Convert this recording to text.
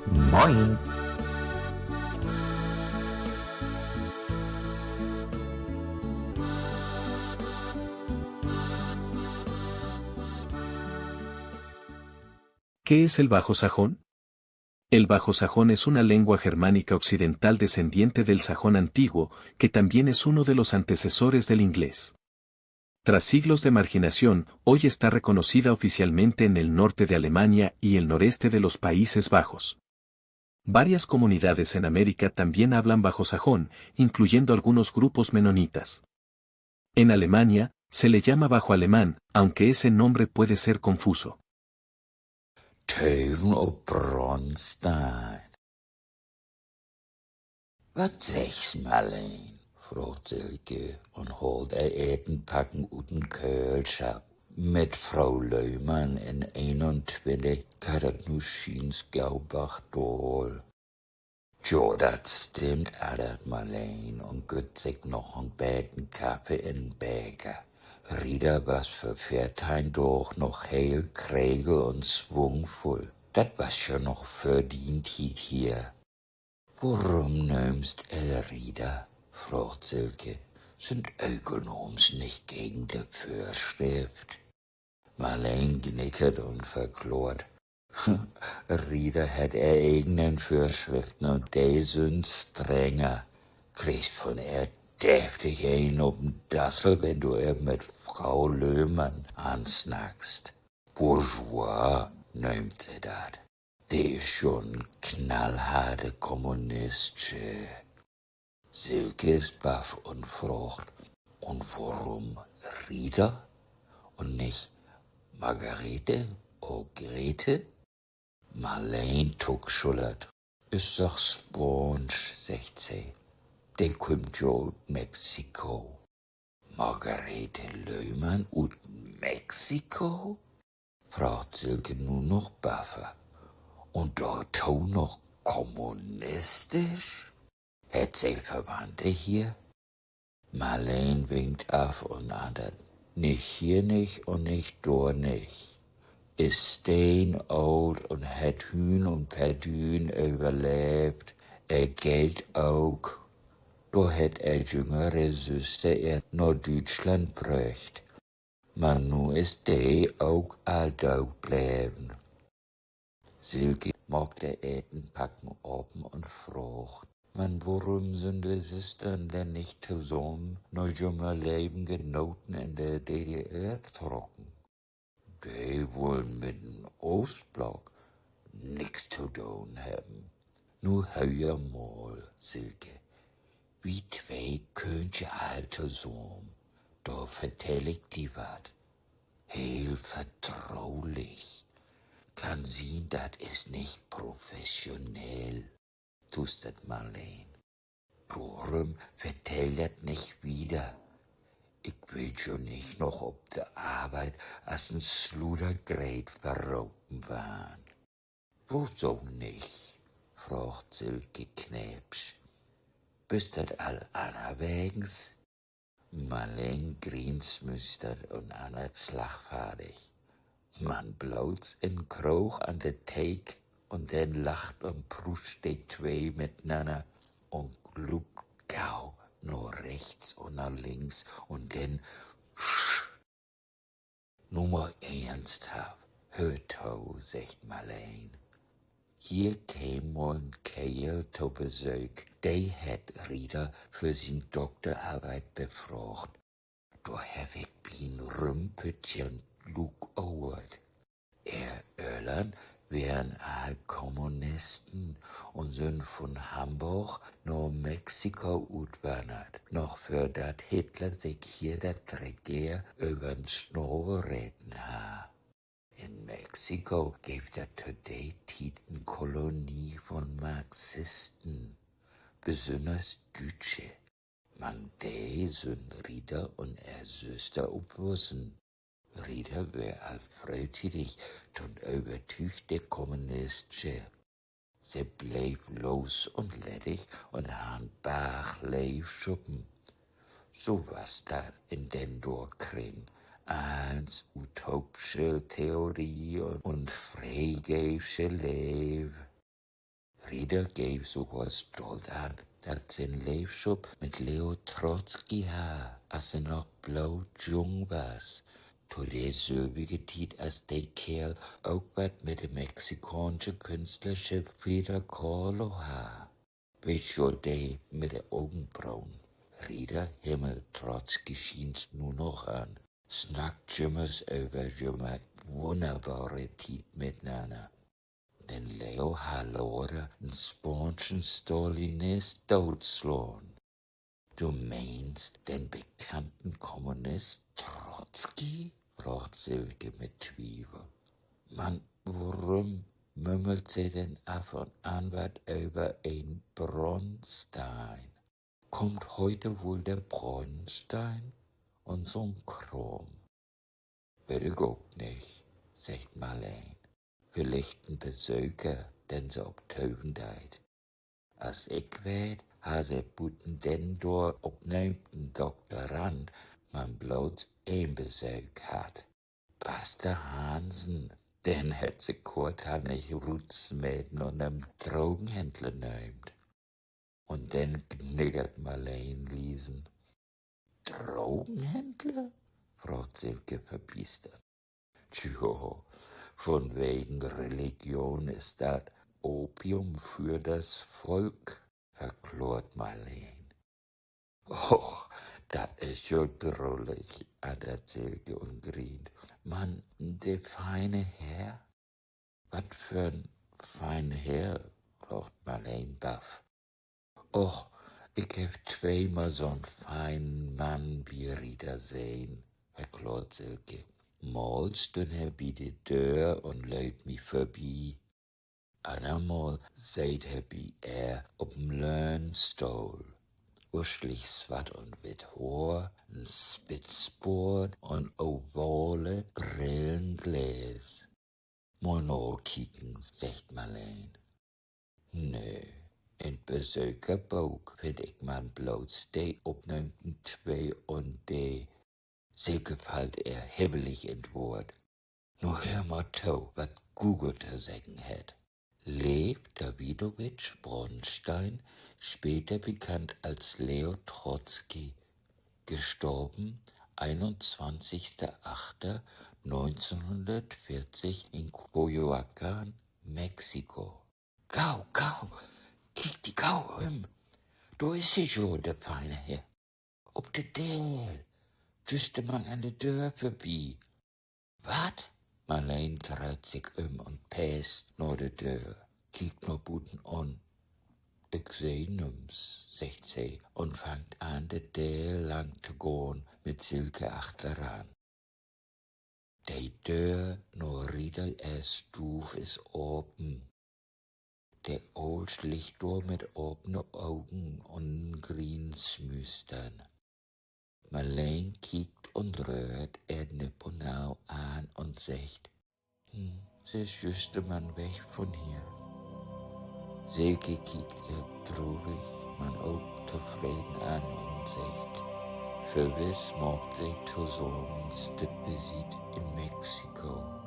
Moin. ¿Qué es el bajo sajón? El bajo sajón es una lengua germánica occidental descendiente del sajón antiguo, que también es uno de los antecesores del inglés. Tras siglos de marginación, hoy está reconocida oficialmente en el norte de Alemania y el noreste de los Países Bajos. Varias comunidades en América también hablan bajo sajón, incluyendo algunos grupos menonitas. En Alemania, se le llama bajo alemán, aunque ese nombre puede ser confuso. Teufen op Bronstein. Wat zeg's Marleen? Vroeg Silke und holt Etenpacken uten Keulschap. Mit Frau Leumann in 21 kan dat nu schiens Gaubach dool. Jo, dat stimmt alles, Marleen, und gut sich noch ein Betenkappe in Beker. Rieder was für Viertein doch noch heil, Kregel und schwungvoll. Dat was schon noch verdient hier. Warum nimmst Rieder? Fragt Silke. Sind Ökonoms nicht gegen die Vorschrift? Marleen knickert und verklort. Rieder hat eigenen Vorschriften und die sind strenger. Kriegst von deftig ein ob'n Dassel, wenn du mit Frau Löhmann ansnackst. Bourgeois nennt sie dat. Die ist schon knallharte Kommunistische. Silke ist baff und fragt, und warum Rieder und nicht Margarete oder Grete? Marleen tuckschullert. Ist doch Sponge, sagt sie. Der kommt ja aus Mexiko. Margarete Leumann aus Mexiko? Fragt Silke nur noch baffer. Und dort auch noch kommunistisch? Hat sie Verwandte hier? Marleen winkt ab und andert. Nicht hier nicht und nicht dort nicht. Ist steinalt und hat Hühn und Perdün überlebt. Geld auch. Da hat jüngere Süster nach Deutschland bräucht. Maar nu ist die auch alt bleiben. Silke mag der Etenpacken oben und fragt, man, warum sind die Süstern denn nicht zusammen noch jünger Leben genoten in der DDR getroffen? Die wollen mit dem Ostblock nix zu tun haben. Nur hör mal, Silke, wie zwei Könche alt zusammen, da vertell ich dir wat. Heel vertraulich. Kann sehen, dat is nicht professionell, tustert Marleen. Warum vertell dat nicht wieder? Ich will schon nicht noch ob der Arbeit als ein Sludergrät verroten waren. Wieso nicht? Fragt Silke knäpsch. Bist dat all anerwegens? Marleen grinsmüstert und andert slagvaardig. Man bloß in Kroch an der Teig und dann lacht und pruscht die zwei miteinander und glupt gau nur rechts und nach links und dann nur mal ernsthaft. Hört to, sagt Marleen. Hier käm mal ein Kerl zu Besuch, der hat Rieder für sin Doktorarbeit befragt. Da hab ich bin Rümpelchen Luke Award. Irland wären all Kommunisten und sind von Hamburg nach Mexiko utwandert. Noch für dat Hitler sich hier dat Regier übern Schnurr reden ha. In Mexiko gibt er today Titen Kolonie von Marxisten, besonders Deutsche. Man die sind Rieder und Süster oplossen. Rieder wär all freudig und übertüchte Kommunistische. Sie bleib los und ledig und han Bach leif schuppen. So was da in den Durchkring. Als utopische Theorie und freigeische Leib. Rita geeft sogar stolt aan dat zijn leefschap met Leo Trotsky ha, als ze nog bloedjong was. Tot dezelfde tijd als die kerel ook wat met de Mexicaanse kunstlerschip Frida Kahlo ha. Weet je die met de augenbrauen? Rita Himmel Trotsky schienst nu nog aan. Snackt jimmers over jimmer wunderbare tijd miteinander. Den Leo Halore een Spaanschen Stalinist doodslaan. Du meinst den bekannten Kommunist Trotzki? Fragt Silke mit Twiebel. Man, warum mümmelt sie denn ab und an was über ein Bronstein? Kommt heute wohl der Bronstein und so'n Kram? Weet ik ook nicht, sagt Marleen. Vielleicht ein Besucher, den sie op Teugendeit. Als ik weet, ha ze boeten den door op neemten Doktorand, man bloot één bezoek had. Pastor Hansen, den het ze korthandig Rootsmäden und einem Drogenhändler neumt. Und den knickert Marleen Liesen. Drogenhändler? Fragt Silke verbiestert. Tjo, von wegen Religion ist das Opium für das Volk, erklärt Marleen. Och, das ist schon drollig, hat Silke und grient. Mann, der feine Herr? Was für ein feiner Herr, fragt Marleen baff. Och, ich hab zweimal so'n feinen Mann wie Rita sehen, erklärt Silke. Mal stund er bij de deur en leunt mij voorbij. Andermal seid er bij op een leunstoel. Uschlich zwart und wit Haar, ein Spitzbord und ovale Brillengläs. Mal noch kicken, sagt Marleen. Nö, in Besucherboek vind ik man blootste opneemten 2 und D. Silke fällt er hebbelig in Wort. Nur hör mal to, was Google te sagen hat. Lev Davidovich Bronstein, später bekannt als Leo Trotzki, gestorben 21.08.1940 in Coyoacán, Mexiko. Gau, kijk die gauw Daar is hij schon, der feine Herr. Op de deel. Juste man an der Tür vorbei. Wat? Marleen dreht sich und päst nach der Tür, kiekt nach Buten an. Ich seh nims, sagt sie und fangt an, der Tür lang zu gehen mit Silke achteran. Die Tür nach Rita Stuf ist open. Der Old liegt da mit offenen Augen und Grinsmüstern. Marleen kiekt und rührt Nippel an und sagt, sie ist just man weg von hier. Silke kiekt ihr traurig, man auch zufrieden an und sagt, für was macht sie zusammen das Besuch in Mexiko?